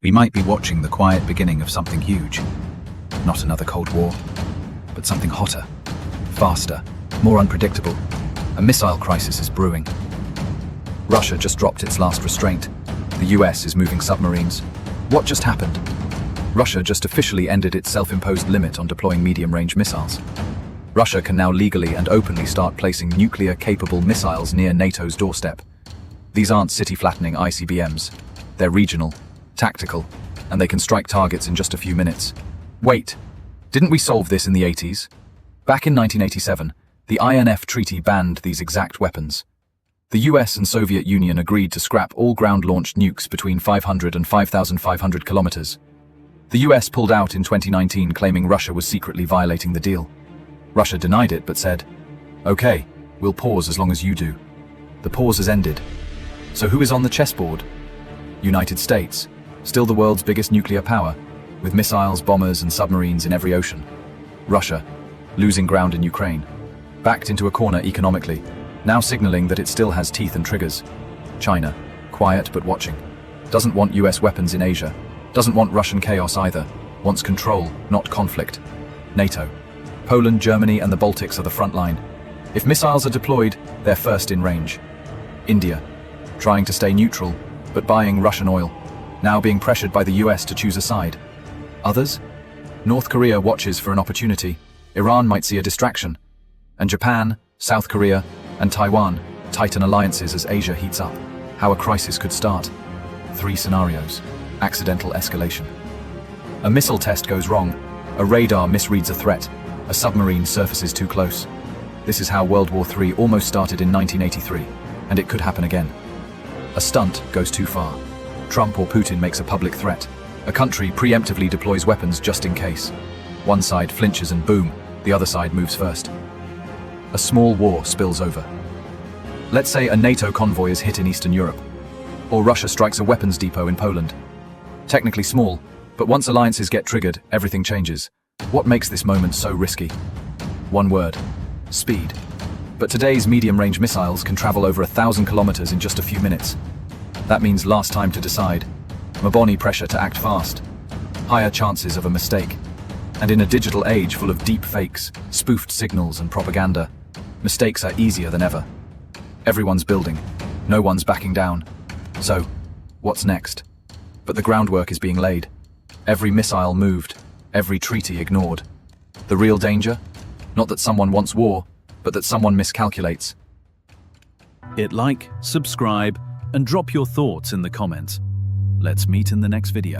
We might be watching the quiet beginning of something huge. Not another Cold War, but something hotter, faster, more unpredictable. A missile crisis is brewing. Russia just dropped its last restraint. The US is moving submarines. What just happened? Russia just officially ended its self-imposed limit on deploying medium-range missiles. Russia can now legally and openly start placing nuclear-capable missiles near NATO's doorstep. These aren't city-flattening ICBMs. They're regional, tactical, and they can strike targets in just a few minutes. Wait, didn't we solve this in the 80s? Back in 1987, the INF Treaty banned these exact weapons. The US and Soviet Union agreed to scrap all ground-launched nukes between 500 and 5,500 kilometers. The US pulled out in 2019, claiming Russia was secretly violating the deal. Russia denied it but said, "Okay, we'll pause as long as you do." The pause has ended. So who is on the chessboard? United States, still the world's biggest nuclear power, with missiles, bombers, and submarines in every ocean. Russia, losing ground in Ukraine, backed into a corner economically, now signaling that it still has teeth and triggers. China, quiet but watching, doesn't want US weapons in Asia, doesn't want Russian chaos either, wants control, not conflict. NATO, Poland, Germany, and the Baltics are the front line. If missiles are deployed, they're first in range. India, trying to stay neutral, but buying Russian oil, now being pressured by the US to choose a side. Others? North Korea watches for an opportunity. Iran might see a distraction. And Japan, South Korea, and Taiwan tighten alliances as Asia heats up. How a crisis could start. 3 scenarios. Accidental escalation. A missile test goes wrong. A radar misreads a threat. A submarine surfaces too close. This is how World War III almost started in 1983, and it could happen again. A stunt goes too far. Trump or Putin makes a public threat. A country preemptively deploys weapons just in case. One side flinches and boom, the other side moves first. A small war spills over. Let's say a NATO convoy is hit in Eastern Europe, or Russia strikes a weapons depot in Poland. Technically small, but once alliances get triggered, everything changes. What makes this moment so risky? One word: speed. But today's medium-range missiles can travel over 1,000 kilometers in just a few minutes. That means last time to decide, Maboni pressure to act fast, higher chances of a mistake. And in a digital age full of deep fakes, spoofed signals and propaganda, mistakes are easier than ever. Everyone's building, no one's backing down. So, what's next? But the groundwork is being laid. Every missile moved, every treaty ignored. The real danger? Not that someone wants war, but that someone miscalculates. Hit like, subscribe, and drop your thoughts in the comments. Let's meet in the next video.